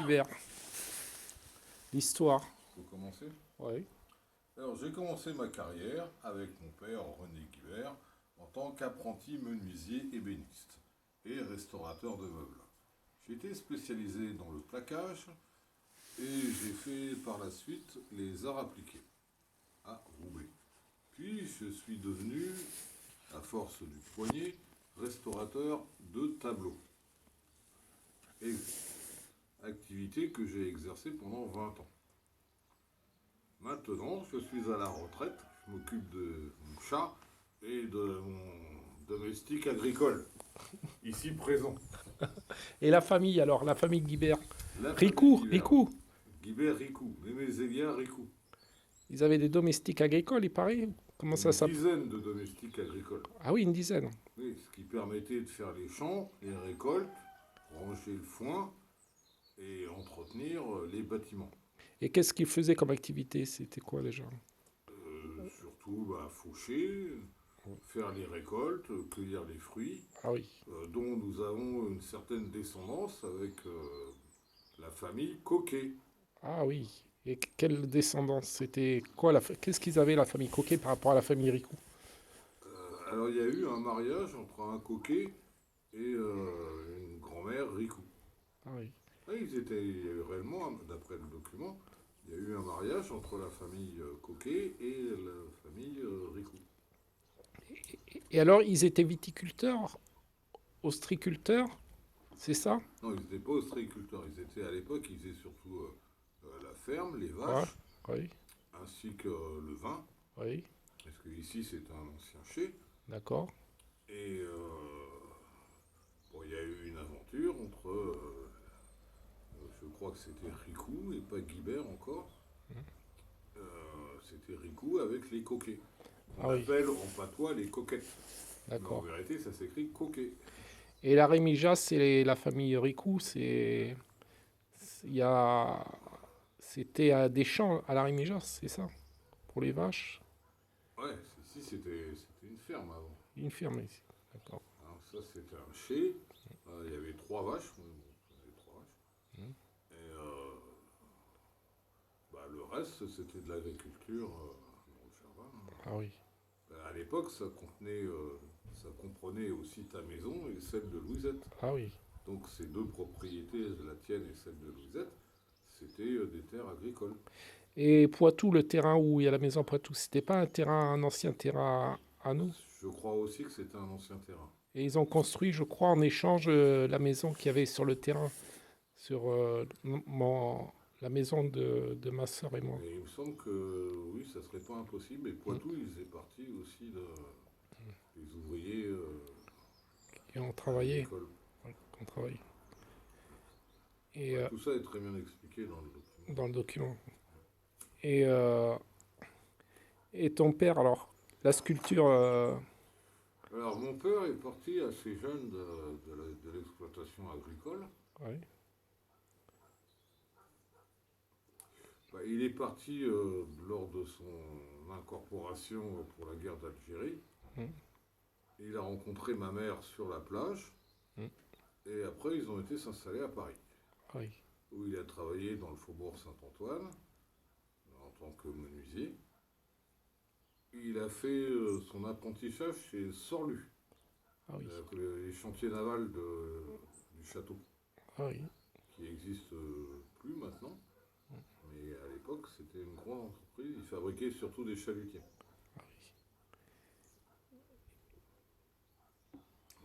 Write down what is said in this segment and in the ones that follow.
Guibert. L'histoire. Faut commencer. Oui. Alors, j'ai commencé ma carrière avec mon père, René Guibert, en tant qu'apprenti menuisier ébéniste et restaurateur de meubles. J'ai été spécialisé dans le plaquage et j'ai fait par la suite les arts appliqués à Roubaix. Puis, je suis devenu, à force du poignet, restaurateur de tableaux. Et activité que j'ai exercée pendant 20 ans. Maintenant, je suis à la retraite, je m'occupe de mon chat et de mon domestique agricole, ici présent. Et la famille, alors, la famille Guibert. La famille Ricou, Guibert. Ricou. Guibert Ricou, Mémézélia Ricou. Ils avaient des domestiques agricoles, il paraît. Comment ça Une s'appelle? dizaine de domestiques agricoles. Ah oui, une dizaine. Oui, ce qui permettait de faire les champs, les récoltes, ranger le foin et entretenir les bâtiments. Et qu'est-ce qu'ils faisaient comme activité? C'était quoi déjà? Surtout faucher, faire les récoltes, cueillir les fruits, Ah oui. dont nous avons une certaine descendance avec la famille Coquet. Ah oui. Et quelle descendance? C'était quoi Qu'est-ce qu'ils avaient, la famille Coquet, par rapport à la famille Ricou? Alors il y a eu un mariage entre un Coquet et une grand-mère Ricou. Ah oui. Ah, il y a eu réellement, d'après le document, il y a eu un mariage entre la famille Coquet et la famille Ricou. Et alors, ils étaient viticulteurs, ostriculteurs, c'est ça? Non, ils n'étaient pas ostréiculteurs, ils étaient à l'époque, ils faisaient surtout la ferme, les Ouais. vaches, Oui. ainsi que le vin, Oui. parce que ici c'est un ancien chai. D'accord. Et bon, il y a eu une aventure entre, je crois que c'était Ricou et pas Guibert encore. C'était Ricou avec les coquets. On Ah oui. appelle en patois les coquettes. Mais en D'accord. vérité, ça s'écrit coquet. Et la Rémija, c'est la famille Ricou, il y a, c'était des champs à la Rémija, c'est ça? Pour les vaches? Ouais, ici c'était une ferme avant. Une ferme ici. D'accord. Alors ça c'était un chai. Il y avait 3 vaches. Bon, il y avait 3 vaches. Et le reste c'était de l'agriculture dans le jardin. Ah oui. À l'époque ça comprenait aussi ta maison et celle de Louisette. Ah oui. Donc ces deux propriétés, la tienne et celle de Louisette, c'était des terres agricoles. Et Poitou, le terrain où il y a la maison Poitou, c'était pas un ancien terrain à nous? Je crois aussi que c'était un ancien terrain. Et ils ont construit, je crois, en échange la maison qu'il y avait sur le terrain, sur la maison de ma soeur et moi. Et il me semble que oui, ça serait pas impossible. Et Poitou, ils faisaient partie aussi des ouvriers Et on travaillait. agricoles. On travaille. Et Ouais, tout ça est très bien expliqué dans le document. dans le document. Et, euh, et ton père, alors, la sculpture, Alors, mon père est parti assez jeune de l'exploitation agricole. ouais, Il est parti lors de son incorporation pour la guerre d'Algérie. mm, Il a rencontré ma mère sur la plage. mm, Et après, ils ont été s'installer à Paris, oui, où il a travaillé dans le faubourg Saint-Antoine en tant que menuisier. Il a fait son apprentissage chez Sorlu, ah oui, les chantiers navals du château, ah oui, qui n'existent plus maintenant. Mais à l'époque, c'était une grande entreprise. Il fabriquait surtout des chalutiers. ah oui.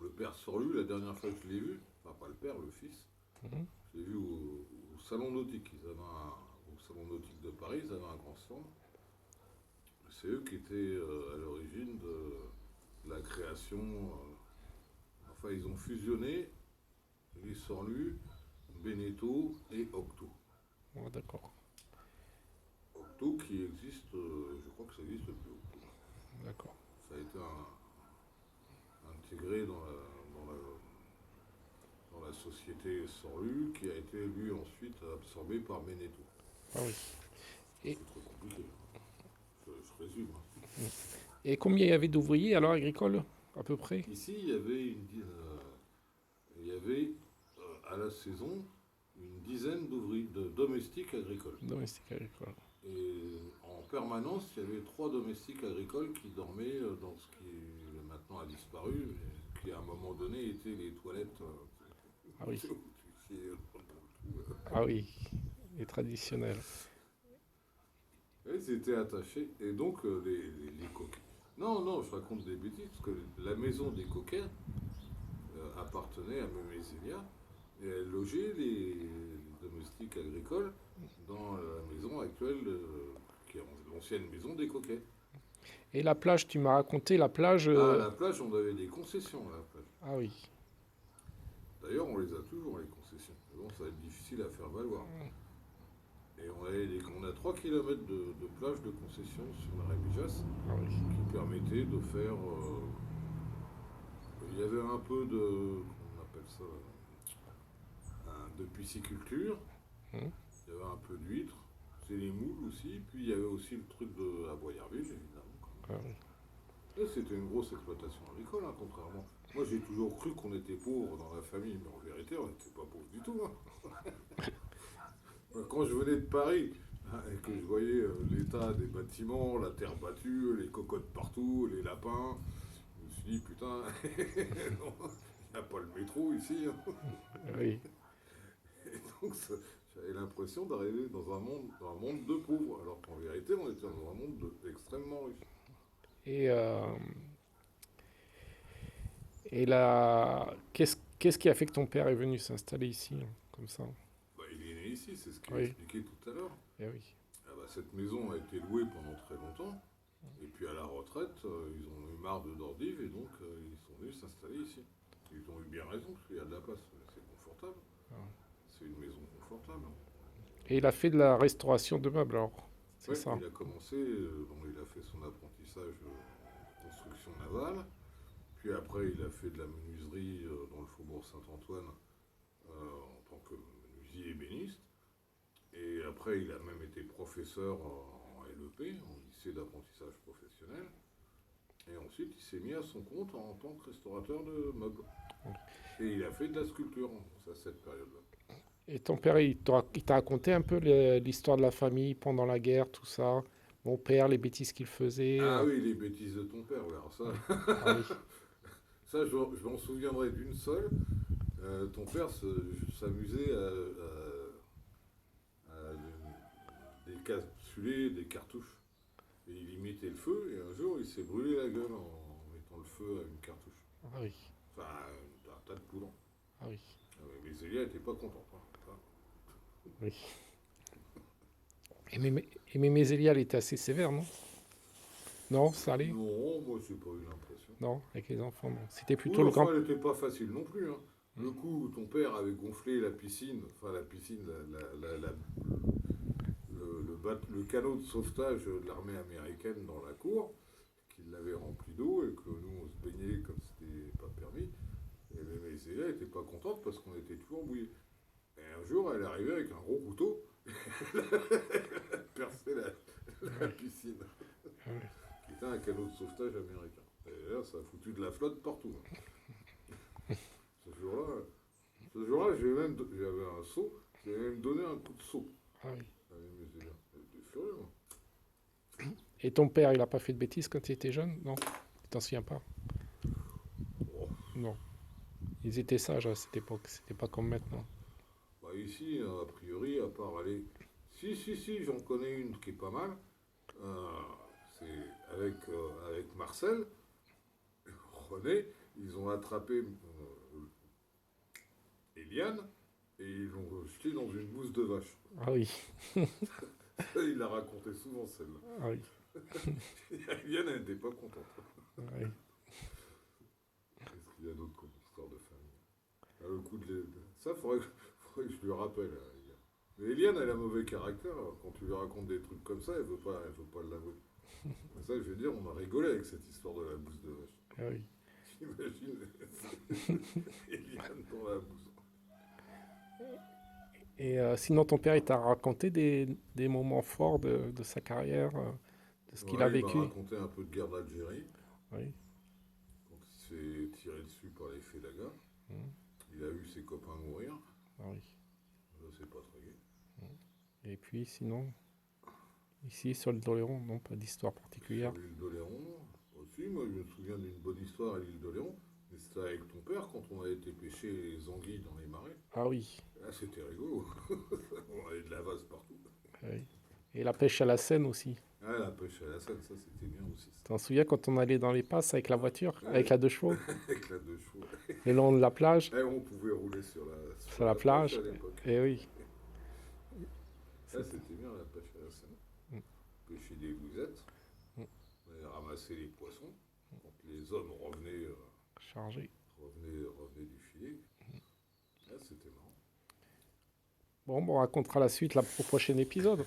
Le père Sorlu, la dernière fois que je l'ai vu, enfin pas le père, le fils, Mhm. je l'ai vu au salon nautique. Au salon nautique de Paris, ils avaient un grand stand. C'est eux qui étaient à l'origine de la création. Enfin, ils ont fusionné les Sorlu, Beneteau et Octo. Ah, d'accord, Octo qui existe, je crois que ça existe plus. Octo. d'accord, Ça a été intégré dans la société Sorlu, qui a été lui ensuite absorbé par Beneteau. ah oui. Et, C'est trop compliqué. Je résume. et combien il y avait d'ouvriers alors agricoles, à peu près? Ici, il y avait à la saison une dizaine de domestiques agricoles. Domestique agricole. Et en permanence, il y avait 3 domestiques agricoles qui dormaient dans ce qui maintenant a disparu, mais qui à un moment donné étaient les toilettes. Ah oui. Tu sais, où tu chiais dans le trou. Ah oui. Les traditionnels. Ils étaient attachés. Et donc, les coquins. Non, non, je raconte des bêtises, parce que la maison des coquins appartenait à Mémézélia, et elle logeait les domestiques agricoles dans la maison actuelle, qui est l'ancienne maison des coquets. Et la plage, tu m'as raconté, la plage. Ah, à la plage, on avait des concessions à la plage. Ah oui. D'ailleurs, on les a toujours, les concessions. Mais bon, ça va être difficile à faire valoir. Et on a 3 km de plage de concession sur la Rémijas Ah oui. qui permettait de faire. Il y avait un peu de. Comment on appelle ça de pisciculture. Hum. Il y avait un peu d'huîtres. C'est les moules aussi. Puis il y avait aussi le truc à Boyarville, évidemment. Ah oui. Et c'était une grosse exploitation agricole, hein, contrairement. Moi, j'ai toujours cru qu'on était pauvres dans la famille, mais en vérité, on n'était pas pauvres du tout. Hein. Quand je venais de Paris et que je voyais l'état des bâtiments, la terre battue, les cocottes partout, les lapins, je me suis dit, putain, non, il n'y a pas le métro ici. Hein. Oui. Et donc, j'avais l'impression d'arriver dans un monde de pauvres, alors qu'en vérité, on était dans un monde extrêmement riche. Et, qu'est-ce qui a fait que ton père est venu s'installer ici, hein, comme ça? Bah, il est né ici, c'est ce qu'il a Oui. expliqué tout à l'heure. Eh oui. Ah bah, cette maison a été louée pendant très longtemps. Et puis à la retraite, ils ont eu marre de Dordives et donc ils sont venus s'installer ici. Ils ont eu bien raison parce qu'il y a de la place, c'est confortable. Ah. C'est une maison confortable. Et il a fait de la restauration de meubles, alors? C'est Ouais, ça? il a commencé, il a fait son apprentissage en construction navale. Puis après, il a fait de la menuiserie dans le faubourg Saint-Antoine en tant que menuisier ébéniste. Et après, il a même été professeur en LEP, en lycée d'apprentissage professionnel. Et ensuite, il s'est mis à son compte en tant que restaurateur de meubles. Et il a fait de la sculpture à cette période-là. Et ton père, il t'a raconté un peu l'histoire de la famille pendant la guerre, tout ça? Mon père, les bêtises qu'il faisait. Ah oui, les bêtises de ton père, ouais, alors ça, Ah oui. ça je m'en souviendrai d'une seule. Ton père s'amusait à décapsuler des cartouches. Et il imitait le feu, et un jour, il s'est brûlé la gueule en mettant le feu à une cartouche. Ah oui. Enfin, un tas de poudre. Ah oui. Mais Zélia n'était pas contente. Hein. Oui. Et Mémézélia, elle était assez sévère, non? Non, ça allait? Non, moi, j'ai pas eu l'impression. Non, avec les enfants, non. C'était Oui, plutôt le enfin, grand. elle n'était pas facile non plus. Hein. Le coup où ton père avait gonflé la piscine, enfin la piscine, le canot de sauvetage de l'armée américaine dans la cour, qu'il l'avait rempli d'eau et que nous on se baignait comme c'était pas permis. Et même Zélia n'était pas contente parce qu'on était toujours mouillés. Et un jour, elle est arrivée avec un gros couteau, elle a percé la piscine, Ah oui. qui était un canot de sauvetage américain. Et là, ça a foutu de la flotte partout. Ce jour-là, j'avais un seau, j'avais même donné un coup de seau. Ah oui. J'étais furieux, moi. Et ton père, il a pas fait de bêtises quand il était jeune? Non? Tu t'en souviens pas? Oh. Non. Ils étaient sages à cette époque, c'était pas comme maintenant. Bah ici, a priori, à part aller... Si, j'en connais une qui est pas mal. C'est avec Marcel, René, ils ont attrapé Eliane et ils l'ont jeté dans une bouse de vache. Ah oui. Il l'a raconté souvent, celle-là. Ah oui. Eliane, elle n'était pas contente. Ah oui. Qu'est-ce qu'il y a d'autre comme histoire de famille? Ah, le coup de... Ça, faudrait que je lui rappelle. Mais Eliane, elle a mauvais caractère. Quand tu lui racontes des trucs comme ça, elle veut pas l'avouer. C'est ça que je veux dire, on a rigolé avec cette histoire de la bouse de vache. Ah oui. J'imagine Eliane dans la bouse. Et sinon, ton père, il t'a raconté des moments forts de sa carrière, de ce qu'il a vécu? Il m'a raconté un peu de guerre d'Algérie, Oui. quand il s'est tiré dessus par les Fédagas. Mhm. Il a vu ses copains mourir. Ah oui. c'est pas très gai. Et puis sinon, ici sur le Doléron, non, pas d'histoire particulière. Sur l'île d'Oléron, aussi, moi je me souviens d'une bonne histoire à l'île d'Oléron. Mais c'était avec ton père quand on a été pêcher les anguilles dans les marais. Ah oui, Là, c'était rigolo. On avait de la vase partout. oui. Et la pêche à la Seine aussi. Ah, la pêche à la Seine, ça c'était bien aussi. Ça. T'en souviens quand on allait dans les passes avec la voiture, Ouais, avec la 2 chevaux, avec la deux chevaux. le long de la plage, Et on pouvait rouler sur la plage. à l'époque. Et oui, Ça c'était bien la pêche à la Seine. Mm. Pêcher des gousettes, Mm. ramasser les poissons. Quand les hommes chargé. revenaient du filet. Là, c'était marrant. Bon, on racontera la suite là, au prochain épisode.